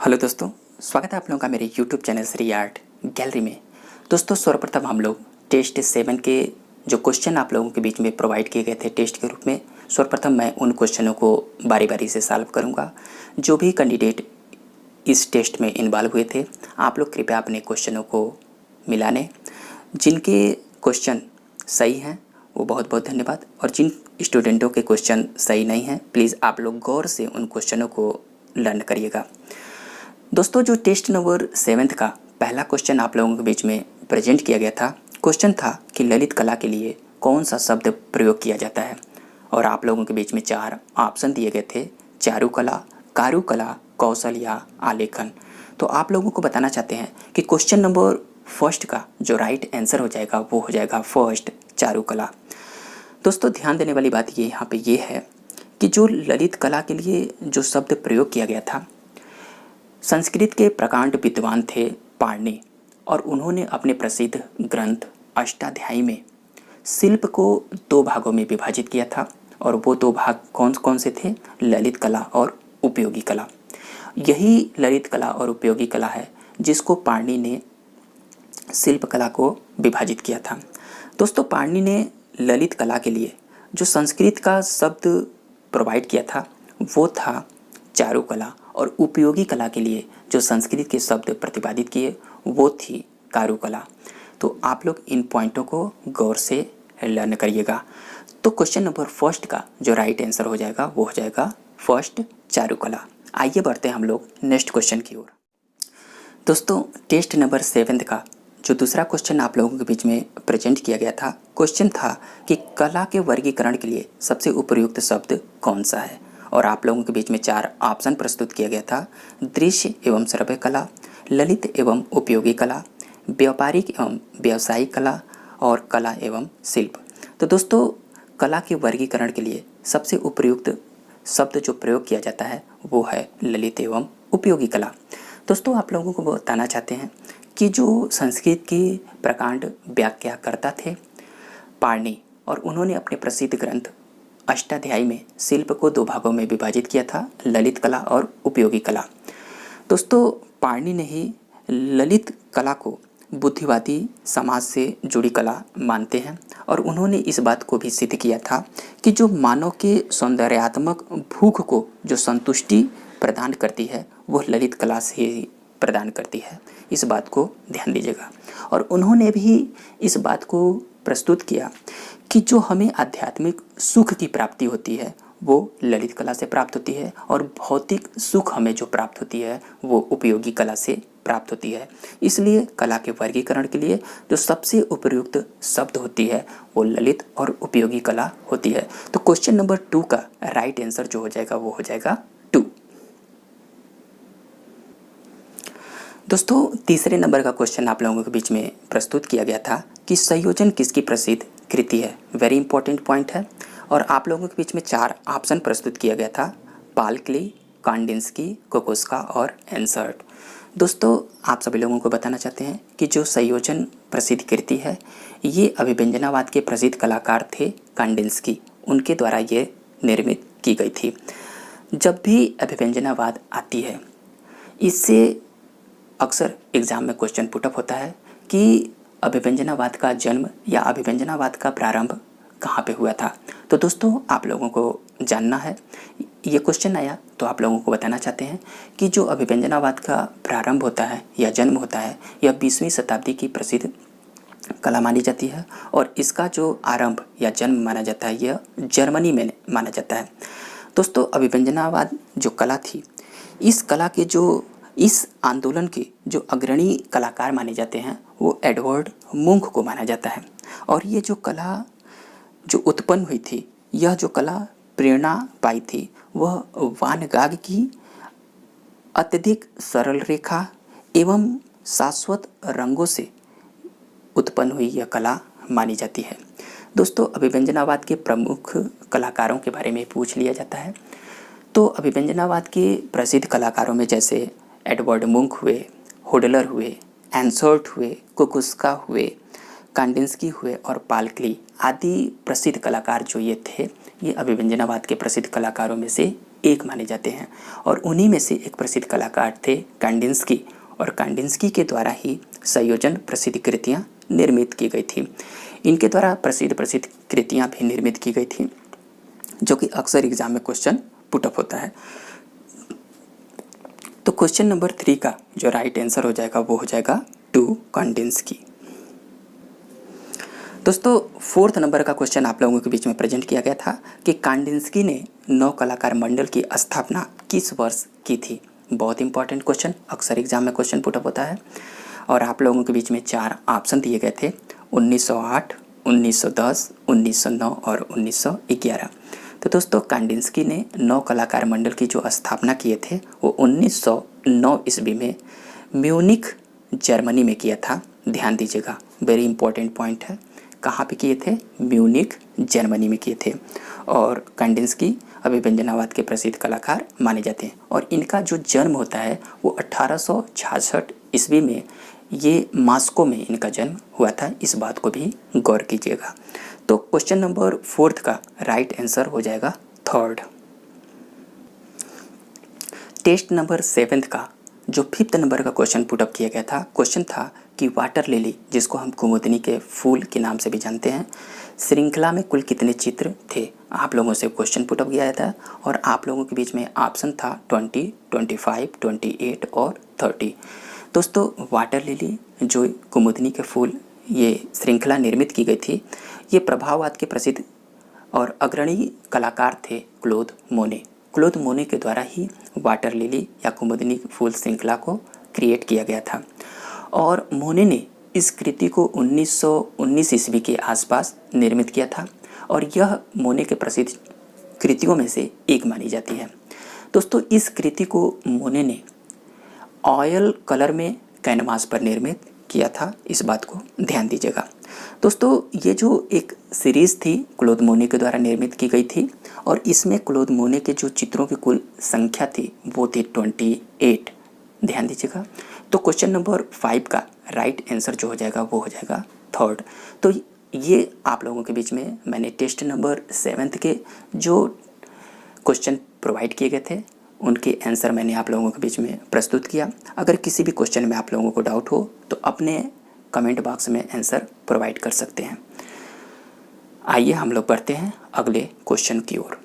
Hello दोस्तों, स्वागत है आप लोगों का मेरे YouTube channel Shri art gallery में। दोस्तों, सर्वप्रथम हम लोग टेस्ट 7 के जो क्वेश्चन आप लोगों के बीच में प्रोवाइड किए गए थे टेस्ट के रूप में, सर्वप्रथम मैं उन क्वेश्चनों को बारी बारी से सॉल्व करूंगा। जो भी कैंडिडेट इस टेस्ट में इन्वॉल्व हुए थे, आप लोग कृपया अपने क्वेश्चनों को मिला लें। जिनके क्वेश्चन सही हैं वो बहुत बहुत धन्यवाद, और जिन स्टूडेंटों के क्वेश्चन सही नहीं हैं, प्लीज़ आप लोग गौर से उन क्वेश्चनों को लर्न करिएगा। दोस्तों, जो टेस्ट नंबर 7 का पहला क्वेश्चन आप लोगों के बीच में प्रेजेंट किया गया था, क्वेश्चन था कि ललित कला के लिए कौन सा शब्द प्रयोग किया जाता है, और आप लोगों के बीच में 4 ऑप्शन दिए गए थे: चारुकला, कारुकला, कौशल या आलेखन। तो आप लोगों को बताना चाहते हैं कि क्वेश्चन नंबर फर्स्ट का जो राइट आंसर हो जाएगा वो हो जाएगा फर्स्ट, चारुकला। दोस्तों, ध्यान देने वाली बात ये यहाँ पे ये है कि जो ललित कला के लिए जो शब्द प्रयोग किया गया था, संस्कृत के प्रकांड विद्वान थे पाणिनि, और उन्होंने अपने प्रसिद्ध ग्रंथ अष्टाध्यायी में शिल्प को 2 भागों में विभाजित किया था, और वो 2 भाग कौन कौन से थे? ललित कला और उपयोगी कला। यही ललित कला और उपयोगी कला है जिसको पाणिनि ने शिल्प कला को विभाजित किया था। दोस्तों, पाणिनि ने ललित कला के लिए जो संस्कृत का शब्द प्रोवाइड किया था वो था चारुकला, और उपयोगी कला के लिए जो संस्कृत के शब्द प्रतिपादित किए वो थी कारुकला। तो आप लोग इन पॉइंटों को गौर से लर्न करिएगा। तो क्वेश्चन नंबर फर्स्ट का जो राइट आंसर हो जाएगा वो हो जाएगा फर्स्ट, चारुकला। आइए बढ़ते हैं हम लोग नेक्स्ट क्वेश्चन की ओर। दोस्तों, टेस्ट नंबर 7 का जो दूसरा क्वेश्चन आप लोगों के बीच में प्रेजेंट किया गया था, क्वेश्चन था कि कला के वर्गीकरण के लिए सबसे उपयुक्त शब्द कौन सा है, और आप लोगों के बीच में 4 ऑप्शन प्रस्तुत किया गया था: दृश्य एवं श्रव्य कला, ललित एवं उपयोगी कला, व्यापारिक एवं व्यावसायिक कला, और कला एवं शिल्प। तो दोस्तों, कला के वर्गीकरण के लिए सबसे उपयुक्त शब्द जो प्रयोग किया जाता है वो है ललित एवं उपयोगी कला। दोस्तों, आप लोगों को बताना चाहते हैं कि जो संस्कृत के प्रकांड व्याख्याकर्ता थे पाणिनि, और उन्होंने अपने प्रसिद्ध ग्रंथ अष्टाध्यायी में शिल्प को 2 भागों में विभाजित किया था, ललित कला और उपयोगी कला। दोस्तों, पाणिनि ने ही ललित कला को बुद्धिवादी समाज से जुड़ी कला मानते हैं, और उन्होंने इस बात को भी सिद्ध किया था कि जो मानव के सौंदर्यात्मक भूख को जो संतुष्टि प्रदान करती है वो ललित कला से ही प्रदान करती है। इस बात को ध्यान दीजिएगा। और उन्होंने भी इस बात को प्रस्तुत किया कि जो हमें आध्यात्मिक सुख की प्राप्ति होती है वो ललित कला से प्राप्त होती है, और भौतिक सुख हमें जो प्राप्त होती है वो उपयोगी कला से प्राप्त होती है। इसलिए कला के वर्गीकरण के लिए जो सबसे उपयुक्त शब्द होती है वो ललित और उपयोगी कला होती है। तो क्वेश्चन नंबर 2 का राइट आंसर जो हो जाएगा वो हो जाएगा 2। दोस्तों, तीसरे नंबर का क्वेश्चन आप लोगों के बीच में प्रस्तुत किया गया था कि संयोजन किसकी प्रसिद्ध कृति है। वेरी इंपॉर्टेंट पॉइंट है, और आप लोगों के बीच में 4 ऑप्शन प्रस्तुत किया गया था: पालक्ली, कांडिन्स्की, कोकोस्का और एंसर्ट। दोस्तों, आप सभी लोगों को बताना चाहते हैं कि जो संयोजन प्रसिद्ध कृति है ये अभिव्यंजनावाद के प्रसिद्ध कलाकार थे कांडिन्स्की, उनके द्वारा ये निर्मित की गई थी। जब भी अभिव्यंजनावाद आती है, इससे अक्सर एग्ज़ाम में क्वेश्चन पुटअप होता है कि अभिव्यंजनावाद का जन्म या अभिव्यंजनावाद का प्रारंभ कहाँ पे हुआ था। तो दोस्तों, आप लोगों को जानना है, ये क्वेश्चन आया तो आप लोगों को बताना चाहते हैं कि जो अभिव्यंजनावाद का प्रारंभ होता है या जन्म होता है, यह 20वीं शताब्दी की प्रसिद्ध कला मानी जाती है, और इसका जो आरंभ या जन्म माना जाता है यह जर्मनी में माना जाता है। दोस्तों, अभिव्यंजनावाद जो कला थी, इस कला के जो इस आंदोलन के जो अग्रणी कलाकार माने जाते हैं वो एडवर्ड मुंक को माना जाता है। और ये जो कला जो उत्पन्न हुई थी, यह जो कला प्रेरणा पाई थी वह वान गाग की अत्यधिक सरल रेखा एवं शाश्वत रंगों से उत्पन्न हुई यह कला मानी जाती है। दोस्तों, अभिव्यंजनावाद के प्रमुख कलाकारों के बारे में पूछ लिया जाता है, तो अभिव्यंजनावाद के प्रसिद्ध कलाकारों में जैसे एडवर्ड मुंक हुए, होडलर हुए, एंसर्ट हुए, कोकोस्का हुए, कांडिन्स्की हुए और पालक्ली आदि प्रसिद्ध कलाकार जो ये थे, ये अभिव्यंजनावाद के प्रसिद्ध कलाकारों में से एक माने जाते हैं। और उन्हीं में से एक प्रसिद्ध कलाकार थे कांडिंस्की, और कांडिंस्की के द्वारा ही संयोजन प्रसिद्ध कृतियाँ निर्मित की गई थी। इनके द्वारा प्रसिद्ध प्रसिद्ध कृतियाँ भी निर्मित की गई थी, जो कि अक्सर एग्जाम में क्वेश्चन पुटअप होता है। तो क्वेश्चन नंबर 3 का जो राइट आंसर हो जाएगा वो हो जाएगा 2 कांडिंस्की। दोस्तों 4th नंबर का क्वेश्चन आप लोगों के बीच में प्रेजेंट किया गया था कि कांडिंस्की ने 9 कलाकार मंडल की स्थापना किस वर्ष की थी। बहुत इंपॉर्टेंट क्वेश्चन, अक्सर एग्जाम में क्वेश्चन पुटअप होता है। और आप लोगों के बीच में 4 ऑप्शन दिए गए थे, 1908, 1910, 1909 और 1911। तो दोस्तों कांडिंस्की ने 9 कलाकार मंडल की जो स्थापना किए थे वो 1909 ईस्वी में म्यूनिख जर्मनी में किया था। ध्यान दीजिएगा, वेरी इंपॉर्टेंट पॉइंट है। कहाँ पे किए थे? म्यूनिख जर्मनी में किए थे। और कांडिंस्की अभिव्यंजनावाद के प्रसिद्ध कलाकार माने जाते हैं। और इनका जो जन्म होता है वो 1866 ईस्वी में, ये मॉस्को में इनका जन्म हुआ था। इस बात को भी गौर कीजिएगा। तो क्वेश्चन नंबर 4 का राइट आंसर हो जाएगा 3rd। टेस्ट नंबर 7 का जो 5th नंबर का क्वेश्चन पुटअप किया गया था, क्वेश्चन था कि वाटर लिली, जिसको हम कुमुदनी के फूल के नाम से भी जानते हैं, श्रृंखला में कुल कितने चित्र थे। आप लोगों से क्वेश्चन पुटअप किया था और आप लोगों के बीच में ऑप्शन था 20, 25, 28 और 30। दोस्तों वाटर लिली जो कुमुदनी के फूल ये श्रृंखला निर्मित की गई थी, ये प्रभाववाद के प्रसिद्ध और अग्रणी कलाकार थे क्लोद मोने। क्लोद मोने के द्वारा ही वाटर लिली या कुमुदनी फूल श्रृंखला को क्रिएट किया गया था। और मोने ने इस कृति को 1919 ईस्वी के आसपास निर्मित किया था और यह मोने के प्रसिद्ध कृतियों में से एक मानी जाती है। दोस्तों इस कृति को मोने ने ऑयल कलर में कैनवास पर निर्मित किया था, इस बात को ध्यान दीजिएगा। दोस्तों ये जो एक सीरीज़ थी क्लोद मोने के द्वारा निर्मित की गई थी और इसमें क्लोद मोने के जो चित्रों की कुल संख्या थी वो थी 28। ध्यान दीजिएगा। तो क्वेश्चन नंबर 5 का राइट आंसर जो हो जाएगा वो हो जाएगा 3rd। तो ये आप लोगों के बीच में मैंने टेस्ट नंबर 7 के जो क्वेश्चन प्रोवाइड किए गए थे उनके आंसर मैंने आप लोगों के बीच में प्रस्तुत किया। अगर किसी भी क्वेश्चन में आप लोगों को डाउट हो तो अपने कमेंट बॉक्स में आंसर प्रोवाइड कर सकते हैं। आइए हम लोग बढ़ते हैं अगले क्वेश्चन की ओर।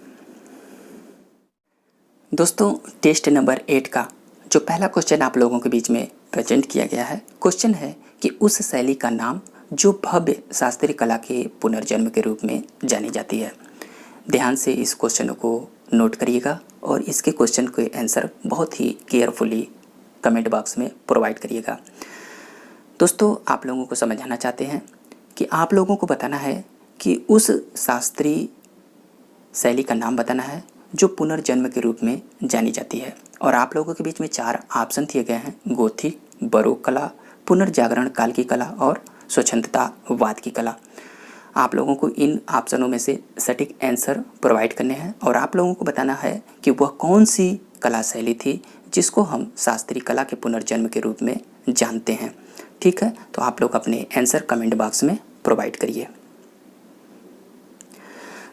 दोस्तों टेस्ट नंबर 8 का जो पहला क्वेश्चन आप लोगों के बीच में प्रेजेंट किया गया है, क्वेश्चन है कि उस शैली का नाम जो भव्य शास्त्रीय कला के पुनर्जन्म के रूप में जानी जाती है। ध्यान से इस क्वेश्चन को नोट करिएगा और इसके क्वेश्चन के आंसर बहुत ही केयरफुली कमेंट बॉक्स में प्रोवाइड करिएगा। दोस्तों आप लोगों को समझाना चाहते हैं कि आप लोगों को बताना है कि उस शास्त्रीय शैली का नाम बताना है जो पुनर्जन्म के रूप में जानी जाती है। और आप लोगों के बीच में 4 ऑप्शन दिए गए हैं, गोथिक, बरोक कला, पुनर्जागरण काल की कला और स्वच्छंदतावाद की कला। आप लोगों को इन ऑप्शनों में से सटीक आंसर प्रोवाइड करने हैं और आप लोगों को बताना है कि वह कौन सी कला शैली थी जिसको हम शास्त्रीय कला के पुनर्जन्म के रूप में जानते हैं। ठीक है, तो आप लोग अपने आंसर कमेंट बॉक्स में प्रोवाइड करिए।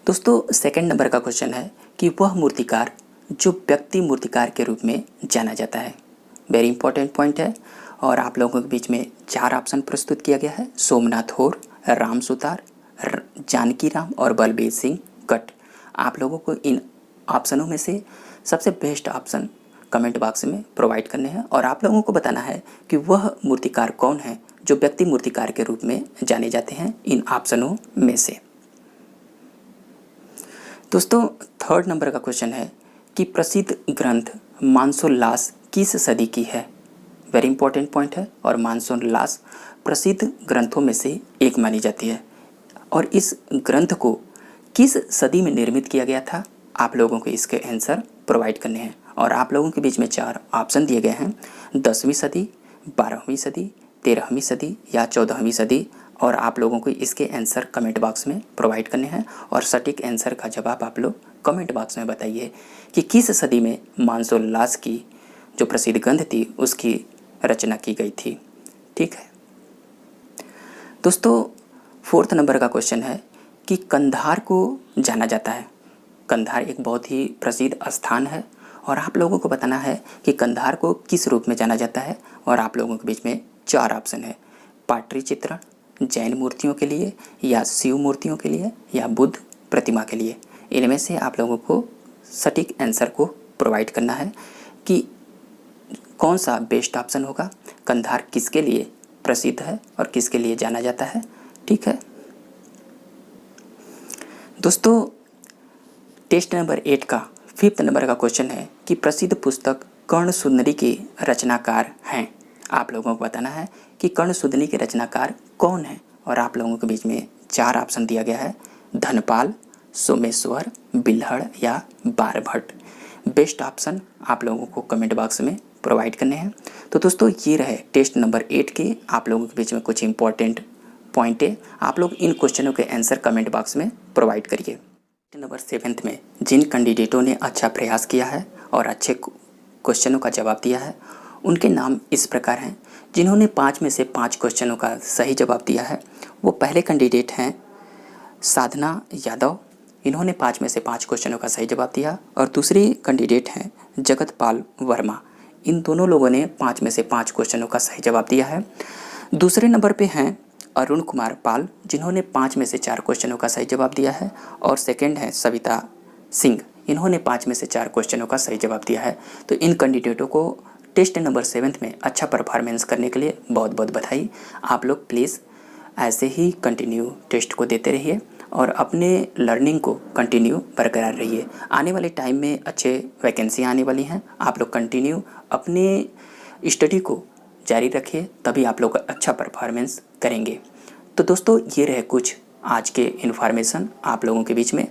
दोस्तों सेकंड नंबर का क्वेश्चन है कि वह मूर्तिकार जो व्यक्ति मूर्तिकार के रूप में जाना जाता है। वेरी इंपॉर्टेंट पॉइंट है और आप लोगों के बीच में 4 ऑप्शन प्रस्तुत किया गया है, सोमनाथ होर, राम सुतार, जानकी राम और बलबीर सिंह कट। आप लोगों को इन ऑप्शनों में से सबसे बेस्ट ऑप्शन कमेंट बॉक्स में प्रोवाइड करने हैं और आप लोगों को बताना है कि वह मूर्तिकार कौन है जो व्यक्ति मूर्तिकार के रूप में जाने जाते हैं इन ऑप्शनों में से। दोस्तों थर्ड नंबर का क्वेश्चन है कि प्रसिद्ध ग्रंथ मानसोल्लास किस सदी की है। वेरी इंपॉर्टेंट पॉइंट है और मानसोल्लास प्रसिद्ध ग्रंथों में से एक मानी जाती है और इस ग्रंथ को किस सदी में निर्मित किया गया था। आप लोगों को इसके आंसर प्रोवाइड करने हैं और आप लोगों के बीच में 4 ऑप्शन दिए गए हैं, 10वीं सदी, 12वीं सदी, 13वीं सदी या 14वीं सदी। और आप लोगों को इसके आंसर कमेंट बॉक्स में प्रोवाइड करने हैं और सटीक आंसर का जवाब आप लोग कमेंट बॉक्स में बताइए कि किस सदी में मानसोल्लास की जो प्रसिद्ध ग्रंथ थी उसकी रचना की गई थी। ठीक है दोस्तों, 4th नंबर का क्वेश्चन है कि कंधार को जाना जाता है कंधार एक बहुत ही प्रसिद्ध स्थान है और आप लोगों को बताना है कि कंधार को किस रूप में जाना जाता है। और आप लोगों के बीच में 4 ऑप्शन है, पाटरी चित्रण, जैन मूर्तियों के लिए, या शिव मूर्तियों के लिए, या बुद्ध प्रतिमा के लिए। इनमें से आप लोगों को सटीक आंसर को प्रोवाइड करना है कि कौन सा बेस्ट ऑप्शन होगा, कंधार किसके लिए प्रसिद्ध है और किसके लिए जाना जाता है। ठीक है दोस्तों, टेस्ट नंबर 8 का 5th नंबर का क्वेश्चन है कि प्रसिद्ध पुस्तक कर्णसुंदरी के रचनाकार हैं। आप लोगों को बताना है कि कर्णसुंदरी के रचनाकार कौन हैं और आप लोगों के बीच में 4 ऑप्शन दिया गया है, धनपाल, सोमेश्वर, बिल्हड़ या बारभट्ट। बेस्ट ऑप्शन आप लोगों को कमेंट बॉक्स में प्रोवाइड करने हैं। तो दोस्तों ये रहे टेस्ट नंबर 8 के आप लोगों के बीच में कुछ इंपॉर्टेंट पॉइंट है। आप लोग इन क्वेश्चनों के आंसर कमेंट बॉक्स में प्रोवाइड करिए। नंबर 7 में जिन कैंडिडेटों ने अच्छा प्रयास किया है और अच्छे क्वेश्चनों का जवाब दिया है उनके नाम इस प्रकार हैं। जिन्होंने 5 में से 5 क्वेश्चनों का सही जवाब दिया है वो पहले कैंडिडेट हैं साधना यादव, इन्होंने 5 में से 5 क्वेश्चनों का सही जवाब दिया। और दूसरे कैंडिडेट हैं जगतपाल वर्मा, इन दोनों लोगों ने 5 में से 5 क्वेश्चनों का सही जवाब दिया है। दूसरे नंबर पे हैं अरुण कुमार पाल, जिन्होंने 5 में से 4 क्वेश्चनों का सही जवाब दिया है। और सेकंड है सविता सिंह, इन्होंने 5 में से 4 क्वेश्चनों का सही जवाब दिया है। तो इन कैंडिडेटों को टेस्ट नंबर 7 में अच्छा परफॉर्मेंस करने के लिए बहुत बहुत बधाई। आप लोग प्लीज़ ऐसे ही कंटिन्यू टेस्ट को देते रहिए और अपने लर्निंग को कंटिन्यू बरकरार रहिए। आने वाले टाइम में अच्छे वैकेंसी आने वाली हैं, आप लोग कंटिन्यू अपने स्टडी को जारी रखिए, तभी आप लोग अच्छा परफॉर्मेंस करेंगे। तो दोस्तों ये रहे कुछ आज के इन्फॉर्मेशन आप लोगों के बीच में,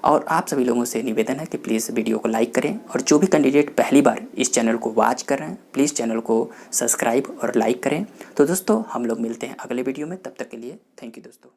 और आप सभी लोगों से निवेदन है कि प्लीज़ वीडियो को लाइक करें और जो भी कैंडिडेट पहली बार इस चैनल को वॉच कर रहे हैं प्लीज़ चैनल को सब्सक्राइब और लाइक करें। तो दोस्तों हम लोग मिलते हैं अगले वीडियो में, तब तक के लिए थैंक यू दोस्तों।